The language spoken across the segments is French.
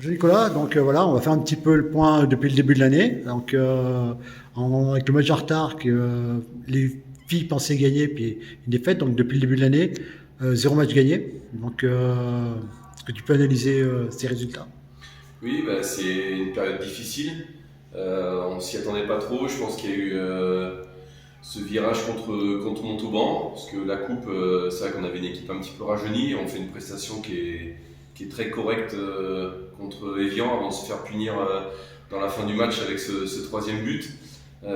Bonjour Nicolas, donc voilà, on va faire un petit peu le point depuis le début de l'année. Donc avec le match en retard que les filles pensaient gagner, puis une défaite. Donc depuis le début de l'année, zéro match gagné. Donc est-ce que tu peux analyser ces résultats? Oui, bah, c'est une période difficile. On s'y attendait pas trop. Je pense qu'il y a eu ce virage contre Montauban, parce que la coupe, c'est vrai qu'on avait une équipe un petit peu rajeunie. On fait une prestation qui est très correcte contre Evian avant de se faire punir dans la fin du match avec ce troisième but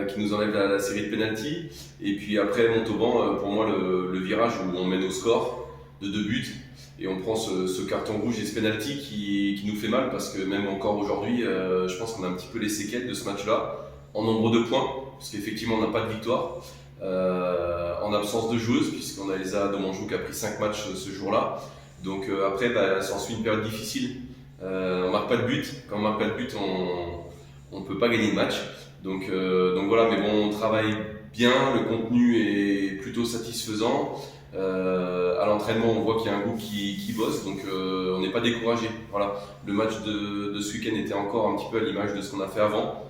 qui nous enlève la série de pénalty. Et puis après Montauban, pour moi, le virage où on mène au score de 2 buts. Et on prend ce carton rouge et ce penalty qui nous fait mal parce que même encore aujourd'hui, je pense qu'on a un petit peu les séquelles de ce match-là en nombre de points, parce qu'effectivement on n'a pas de victoire, en absence de joueuses, puisqu'on a Elsa Domanjou qui a pris 5 matchs ce jour-là. Donc après, s'ensuit une période difficile. On marque pas de but. Quand on marque pas de but, on peut pas gagner le match. Donc voilà, mais bon, on travaille bien, le contenu est plutôt satisfaisant. À l'entraînement, on voit qu'il y a un groupe qui bosse, donc on n'est pas découragé. Voilà. Le match de ce week-end était encore un petit peu à l'image de ce qu'on a fait avant.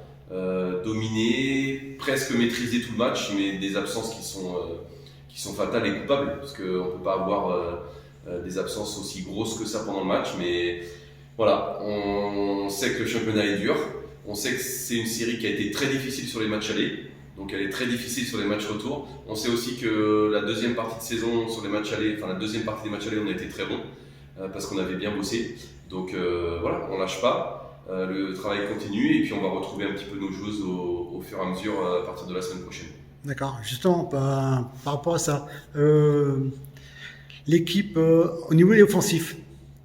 Dominé, presque maîtrisé tout le match, mais des absences qui sont fatales et coupables, parce qu'on ne peut pas avoir des absences aussi grosses que ça pendant le match. Mais voilà, on sait que le championnat est dur, on sait que c'est une série qui a été très difficile sur les matchs allés. Donc elle est très difficile sur les matchs retour. On sait aussi que la deuxième partie de saison sur les matchs allés, enfin la deuxième partie des matchs allés, on a été très bon parce qu'on avait bien bossé. Donc voilà, on lâche pas. Le travail continue et puis on va retrouver un petit peu nos joueuses au fur et à mesure à partir de la semaine prochaine. D'accord, justement par rapport à ça, l'équipe au niveau offensif,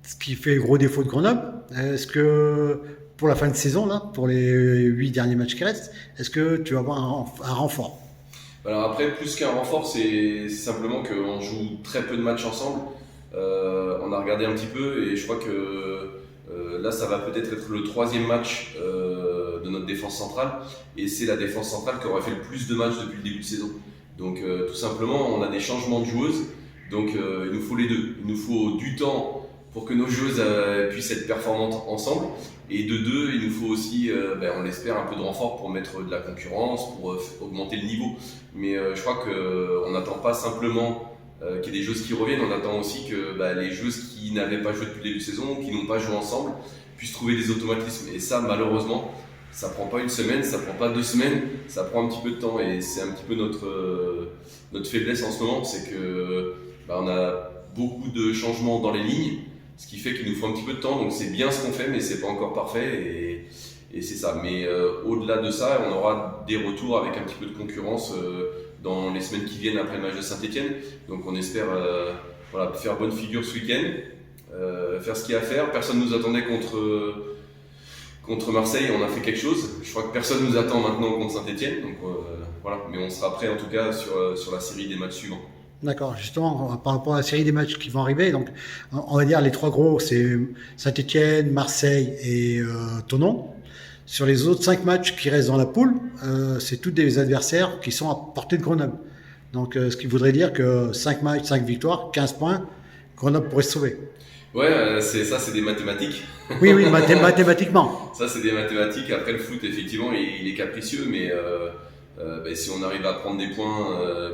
ce qui fait le gros défaut de Grenoble, est-ce que pour la fin de saison, là, pour les 8 derniers matchs qui restent, est-ce que tu vas avoir un renfort? Alors après, plus qu'un renfort, c'est simplement qu'on joue très peu de matchs ensemble. On a regardé un petit peu et je crois que là, ça va peut-être être le troisième match de notre défense centrale. Et c'est la défense centrale qui aura fait le plus de matchs depuis le début de saison. Donc tout simplement, on a des changements de joueuses. Donc il nous faut les deux. Il nous faut du temps pour que nos joueuses puissent être performantes ensemble. Et de deux, il nous faut aussi, on l'espère, un peu de renfort pour mettre de la concurrence, pour augmenter le niveau. Mais je crois qu'on n'attend pas simplement qu'il y ait des joueuses qui reviennent, on attend aussi que les joueuses qui n'avaient pas joué depuis le début de saison, qui n'ont pas joué ensemble, puissent trouver des automatismes. Et ça, malheureusement, ça prend pas une semaine, ça prend pas 2 semaines, ça prend un petit peu de temps. Et c'est un petit peu notre faiblesse en ce moment, c'est que on a beaucoup de changements dans les lignes, ce qui fait qu'il nous faut un petit peu de temps. Donc c'est bien ce qu'on fait, mais c'est pas encore parfait. Et c'est ça. Mais au-delà de ça, on aura des retours avec un petit peu de concurrence dans les semaines qui viennent après le match de Saint-Etienne. Donc on espère faire bonne figure ce week-end, faire ce qu'il y a à faire. Personne ne nous attendait contre Marseille, on a fait quelque chose. Je crois que personne ne nous attend maintenant contre Saint-Etienne. Donc voilà, mais on sera prêt en tout cas sur la série des matchs suivants. D'accord, justement, par rapport à la série des matchs qui vont arriver, donc on va dire les trois gros, c'est Saint-Étienne, Marseille et Thonon. Sur les autres 5 matchs qui restent dans la poule, c'est tous des adversaires qui sont à portée de Grenoble. Donc ce qui voudrait dire que 5 matchs, 5 victoires, 15 points, Grenoble pourrait se sauver. Ouais, c'est des mathématiques. Oui, oui, mathématiquement. Ça, c'est des mathématiques. Après, le foot, effectivement, il est capricieux, mais si on arrive à prendre des points,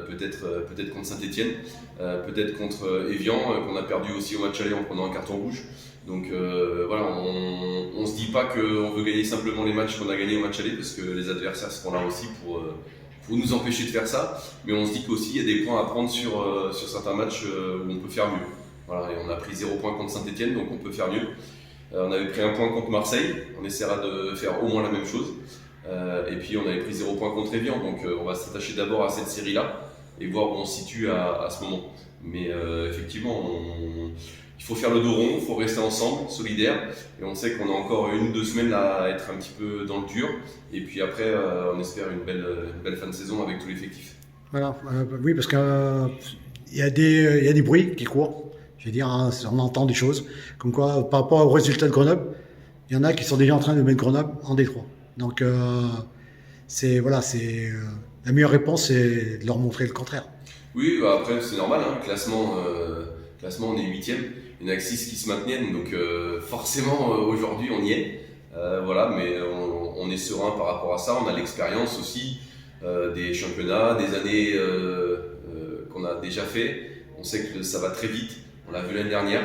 peut-être contre Saint-Etienne, peut-être contre Evian, qu'on a perdu aussi au match aller en prenant un carton rouge. Donc voilà, on se dit pas qu'on veut gagner simplement les matchs qu'on a gagnés au match aller, parce que les adversaires seront là aussi pour nous empêcher de faire ça. Mais on se dit qu'aussi, il y a des points à prendre sur certains matchs où on peut faire mieux. Voilà, et on a pris 0 points contre Saint-Etienne, donc on peut faire mieux. On avait pris 1 point contre Marseille, on essaiera de faire au moins la même chose. Et puis on avait pris 0 point contre Evian, donc on va s'attacher d'abord à cette série-là et voir où on se situe à ce moment. Mais effectivement, il faut faire le dos rond, il faut rester ensemble, solidaires. Et on sait qu'on a encore 1 ou 2 semaines à être un petit peu dans le dur. Et puis après, on espère une belle fin de saison avec tout l'effectif. Voilà, oui, parce qu'il il y a des bruits qui courent. Je veux dire, hein, on entend des choses. Comme quoi, par rapport au résultat de Grenoble, il y en a qui sont déjà en train de mettre Grenoble en Détroit. Donc, la meilleure réponse, c'est de leur montrer le contraire. Oui, après c'est normal, hein, classement on est 8e. il y en a que 6 qui se maintiennent, donc forcément aujourd'hui on y est. Voilà, mais on est serein par rapport à ça, on a l'expérience aussi des championnats, des années qu'on a déjà fait. On sait que ça va très vite, on l'a vu l'année dernière,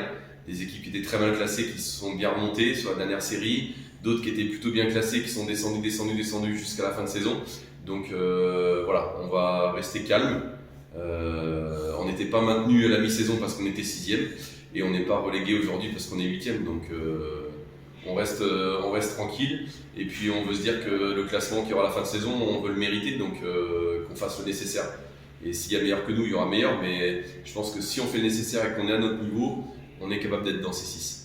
des équipes qui étaient très mal classées qui se sont bien remontées sur la dernière série, d'autres qui étaient plutôt bien classées qui sont descendues jusqu'à la fin de saison. Donc voilà, on va rester calme. On n'était pas maintenu à la mi-saison parce qu'on était 6e et on n'est pas relégué aujourd'hui parce qu'on est 8e. Donc on reste tranquille et puis on veut se dire que le classement qui aura à la fin de saison, on veut le mériter, donc qu'on fasse le nécessaire. Et s'il y a meilleur que nous, il y aura meilleur, mais je pense que si on fait le nécessaire et qu'on est à notre niveau, on est capable d'être dans ces 6.